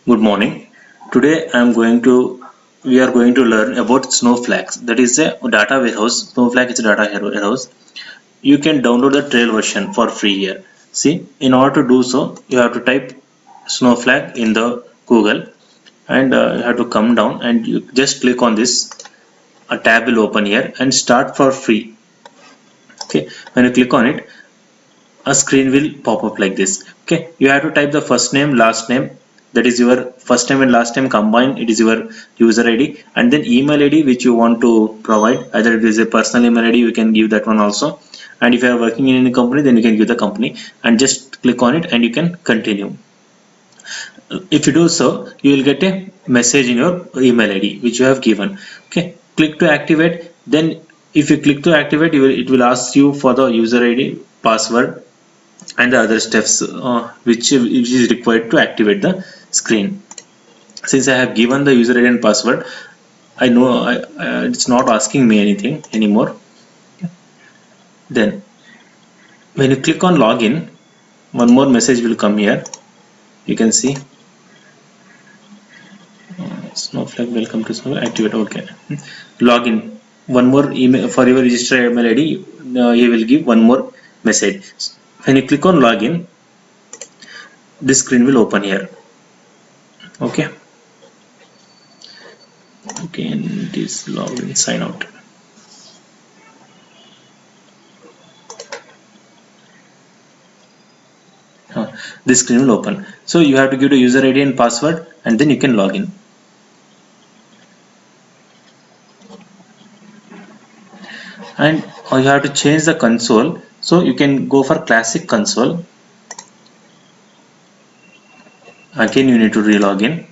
Good morning. Today we are going to learn about snowflakes. That is a data warehouse. Snowflake is a data warehouse. You can download the trial version for free here. See, in order to do so, you have to type snowflake in the Google, and you have to come down and you just click on this. A tab will open here and start for free. Okay, when you click on it, a screen will pop up like this. Okay, you have to type the first name, last name, that is your first name and last name combined, it is your user id, and then email id which you want to provide. Either it is a personal email id, you can give that one also, and if you are working in any company, then you can give the company and just click on it and you can continue. If you do so, you will get a message in your email id which you have given. Okay, click to activate. Then if you click to activate, it will ask you for the user id, password, and the other steps which is required to activate the screen. Since I have given the user ID and password, I know it's not asking me anything anymore. Then when you click on login, one more message will come here. You can see Snowflake, welcome to Snowflake, activate. Okay, login. One more email for your registered email ID. He will give one more message. When you click on login, this screen will open here. Okay, and this login, sign out. This screen will open. So you have to give the user ID and password, and then you can log in. And you have to change the console, so you can go for classic console. Again, you need to re-log in.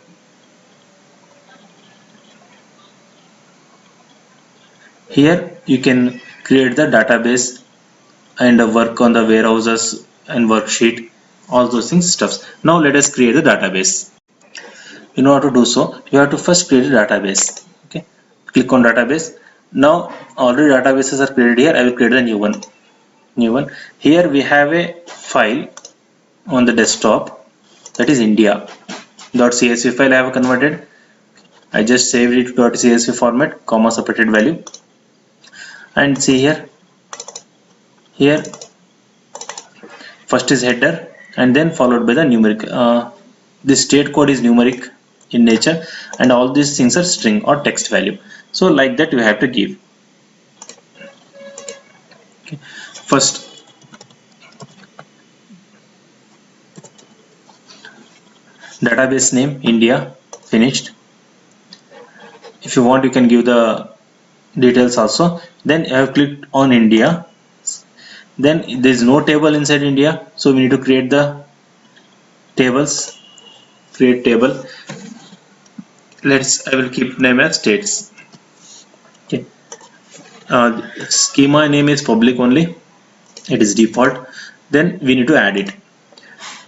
Here you can create the database and work on the warehouses and worksheet, all those things stuffs. Now let us create the database. In order to do so, you have to first create a database. Okay, click on database. Now already databases are created here. I will create a new one. Here we have a file on the desktop, that is India.csv file. I have converted. I just saved it to .csv format, comma separated value, and see here first is header and then followed by the numeric. This state code is numeric in nature, and all these things are string or text value. So like that you have to give. Okay. First, database name India, finished. If you want, you can give the details also. Then I have clicked on India. Then there is no table inside India, so we need to create the tables. Create table. I will keep name as states. Okay. Schema name is public only, it is default. Then we need to add it.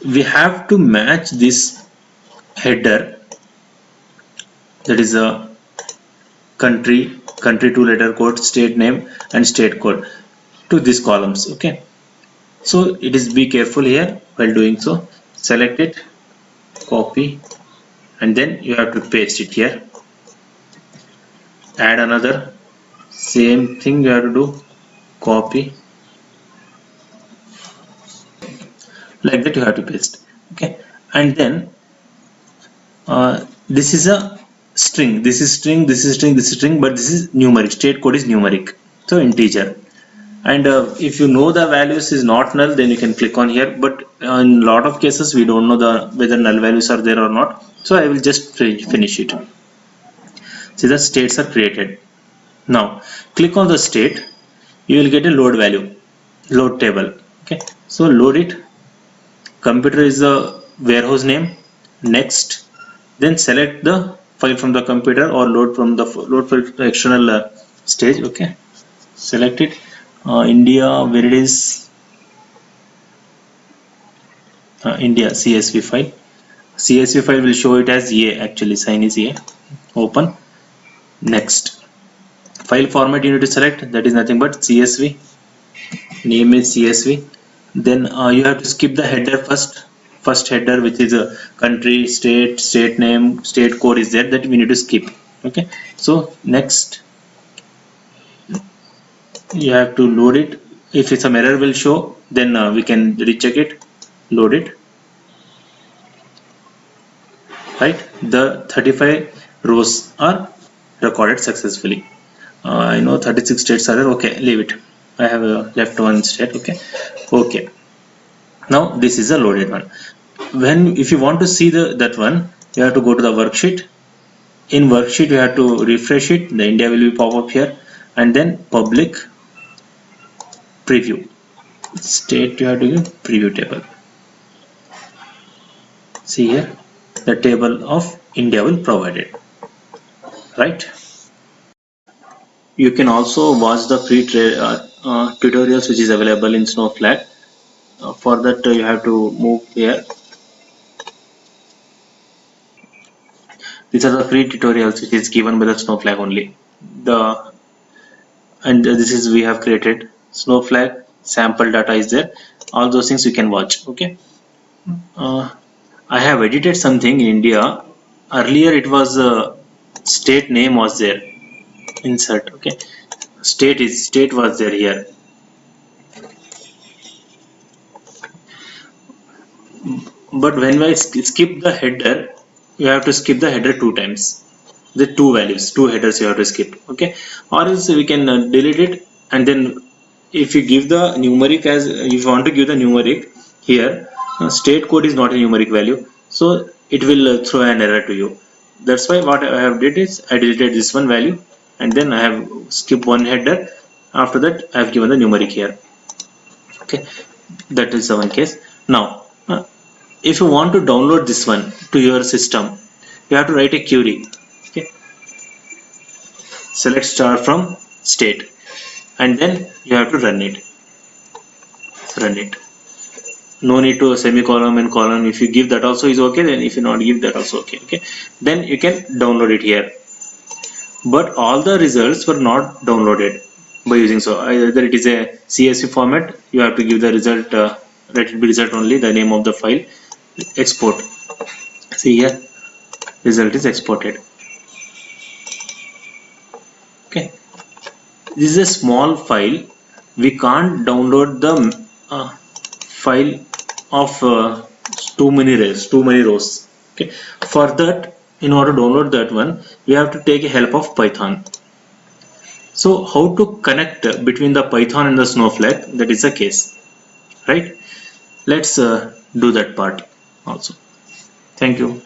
We have to match this header, that is a country 2-letter code, state name and state code, to these columns. Okay, so it is, be careful here while doing so. Select it, copy, and then you have to paste it here. Add another, same thing you have to do, copy, like that you have to paste. Okay, and then this is a string, this is string, this is string, this is string, but this is numeric. State code is numeric, so integer. And if you know the values is not null, then you can click on here, but in a lot of cases we don't know whether null values are there or not, so I will just finish it. See, the states are created. Now click on the state, you will get a load value, load table. Okay, so load it. Computer is the warehouse name. Next, then select the file from the computer or load from the external stage. Okay, select it. India, where it is, India CSV file. CSV file will show it as A, actually sign is A. Open. Next, file format you need to select, that is nothing but CSV. Name is CSV. Then you have to skip the header first. first header, which is a country, state name, state code is there, that we need to skip. Okay, so next you have to load it. If some error will show, then we can recheck it, load it. Right, the 35 rows are recorded successfully. I know 36 states are there. Okay, leave it. I have left one state. Okay. Now this is a loaded one. If you want to see that one, you have to go to the worksheet. In worksheet, you have to refresh it. The India will be pop up here, and then public preview state. You have to give preview table. See here, the table of India will provide it. Right. You can also watch the free tutorials which is available in Snowflake. For that you have to move here. These are the free tutorials which is given by the Snowflake only. This is we have created Snowflake sample data is there. All those things you can watch. Okay. I have edited something in India. Earlier it was state name was there. Insert. Okay. State was there here. But when I skip the header, you have to skip the header 2 times. The 2 values, 2 headers you have to skip. Okay, or else we can delete it, and then if you give the numeric as if you want to give the numeric here, state code is not a numeric value, so it will throw an error to you. That's why what I have did is I deleted this one value, and then I have skipped one header. After that I have given the numeric here. Okay, that is the one case. Now if you want to download this one to your system, you have to write a query. Okay, select star from state, and then you have to run it. No need to a semicolon and colon. If you give that also is okay, then if you not give that also okay. Then you can download it here. But all the results were not downloaded by using so. Either it is a CSV format, you have to give the result, let it be result only, the name of the file, export. See here, result is exported. Okay, this is a small file. We can't download the file of too many rows. Okay, for that, in order to download that one, we have to take a help of Python. So how to connect between the Python and the Snowflake, that is the case. Right, let's do that part also. Thank you.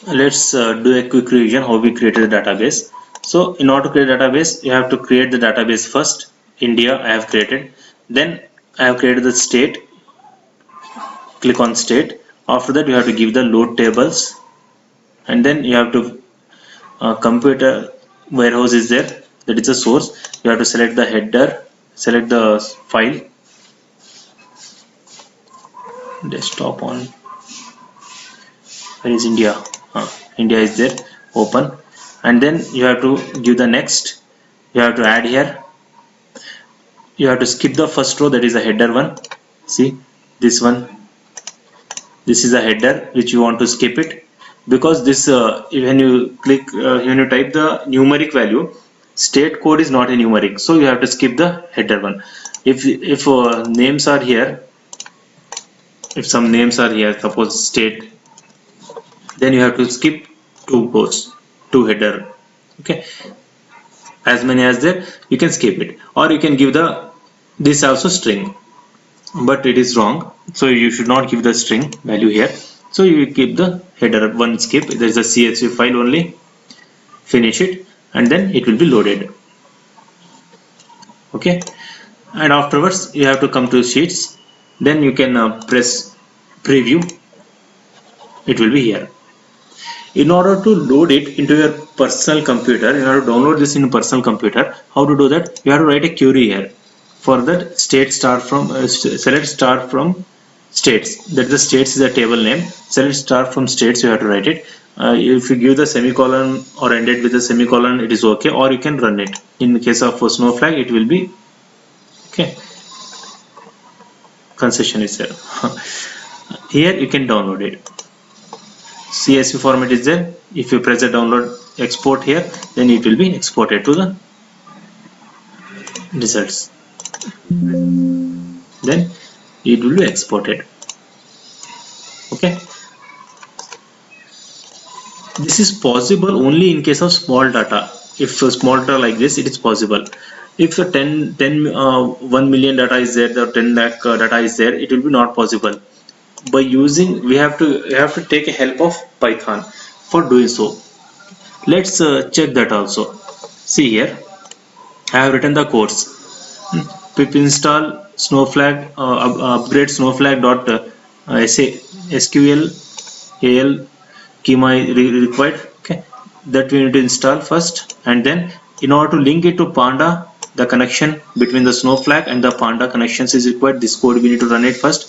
Let's do a quick revision how we created the database. So in order to create a database, you have to create the database first. India I have created, then I have created the state. Click on state. After that you have to give the load tables, and then you have to computer warehouse is there, that is the source. You have to select the header, select the file, desktop on, where is India? India is there, open, and then you have to give the next. You have to add here. You have to skip the first row, that is the header one. See this one, this is a header which you want to skip it, because this when you click when you type the numeric value, state code is not a numeric, so you have to skip the header one. If names are here, if some names are here, suppose state, then you have to skip 2 rows, 2 header. Okay, as many as there, you can skip it, or you can give the this also string, but it is wrong, so you should not give the string value here. So you keep the header one, skip. There is a CSV file only, finish it, and then it will be loaded. Okay, and afterwards you have to come to sheets, then you can press preview, it will be here. In order to load it into your personal computer, you have to download this in personal computer. How to do that? You have to write a query here. For that, state star from select star from states, that the states is a table name. Select star from states, you have to write it. If you give the semicolon or end it with a semicolon, it is okay, or you can run it. In the case of Snowflake, it will be okay. Concession is there. here you can download it. CSV format is there. If you press the download export here, then it will be exported to the results. Then it will be exported. Okay. This is possible only in case of small data. If a small data like this, it is possible. If the 1 million data is there, the 10 lakh data is there, it will be not possible. By using, we have to take a help of Python for doing so. Let's check that also. See here, I have written the codes. Pip install snowflake, upgrade snowflake.sqlalchemy required. Okay, that we need to install first, and then in order to link it to Panda, the connection between the snowflake and the Panda connections is required. This code we need to run it first.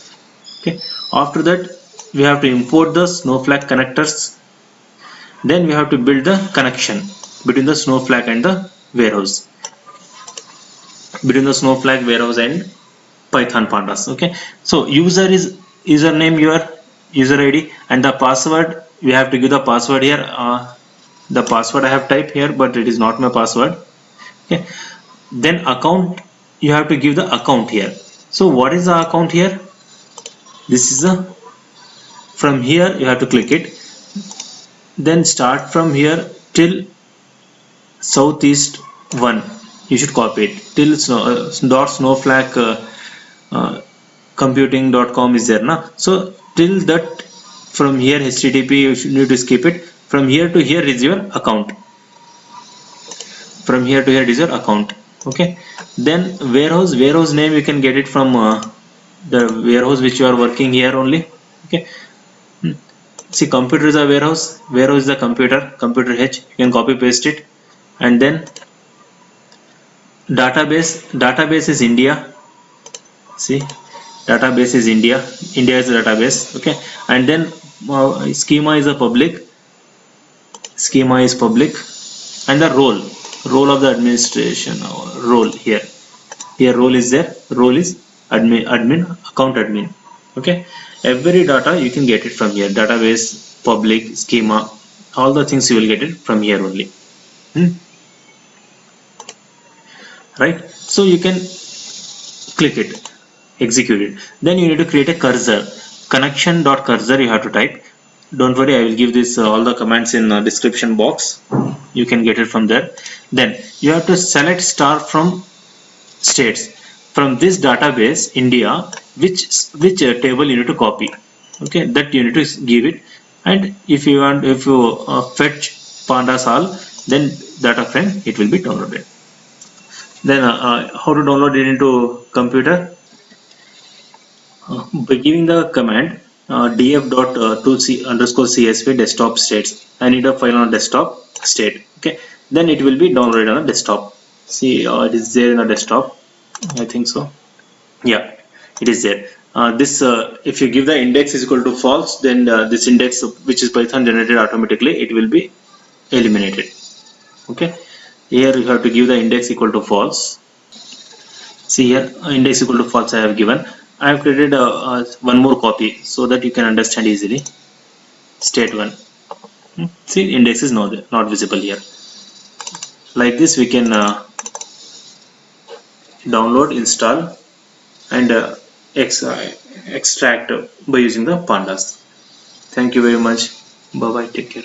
Okay, after that we have to import the snowflake connectors. Then we have to build the connection between the snowflake and the warehouse, between the snowflake warehouse and Python pandas. Okay, so username, your user ID, and the password we have to give the password here. The password I have typed here, but it is not my password. Okay, then account, you have to give the account here. So what is the account here? This is the, from here you have to click it, then start from here till southeast 1, you should copy it till snowflake computing.com is there now. So till that, from here HTTP you should need to skip it. From here to here is your account. From here to here is your account. Okay, then warehouse name you can get it from the warehouse which you are working here only. Okay, see, computer is a warehouse is the computer H, you can copy paste it. And then database is India. See, database is India is the database. Okay, and then schema is a public, and the role of the administration, role here role is there, role is admin, account admin. Okay, every data you can get it from here, database, public, schema, all the things you will get it from here only. Right, so you can click it, execute it. Then you need to create a cursor, connection.cursor you have to type. Don't worry, I will give this all the commands in description box, you can get it from there. Then you have to select star from states, from this database India, which table you need to copy. Okay, that you need to give it. And if you fetch pandas all, then data frame it will be downloaded. Then how to download it into computer? By giving the command df.2c_csv desktop states. I need a file on desktop state. Okay, then it will be downloaded on a desktop. See, it is there in the desktop, I think so. Yeah, it is there. This if you give the index is equal to false, then this index, which is Python generated automatically, it will be eliminated. Okay, here you have to give the index equal to false. See here, index equal to false I have given. I have created one more copy so that you can understand easily. State 1. See, index is not visible here. Like this we can download, install, and extract by using the pandas. Thank you very much. Bye bye, take care.